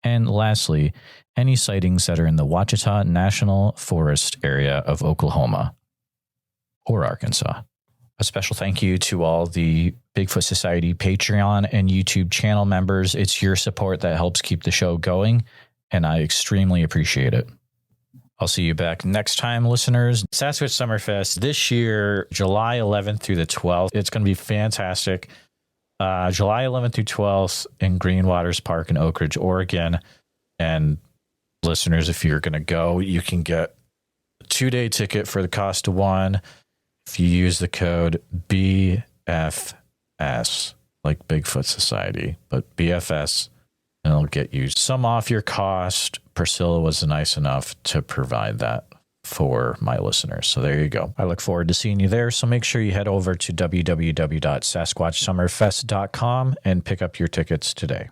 Speaker 1: And lastly, any sightings that are in the Ouachita National Forest area of Oklahoma or Arkansas. A special thank you to all the Bigfoot Society Patreon and YouTube channel members. It's your support that helps keep the show going, and I extremely appreciate it. I'll see you back next time, listeners. Sasquatch Summerfest this year, July 11th through the 12th. It's going to be fantastic. July 11th through 12th in Green Waters Park in Oak Ridge, Oregon. And listeners, if you're going to go, you can get a 2-day ticket for the cost of one. If you use the code BFSS, like Bigfoot Society, but BFS, and it'll get you some off your cost. Priscilla was nice enough to provide that for my listeners. So there you go. I look forward to seeing you there. So make sure you head over to www.sasquatchsummerfest.com and pick up your tickets today.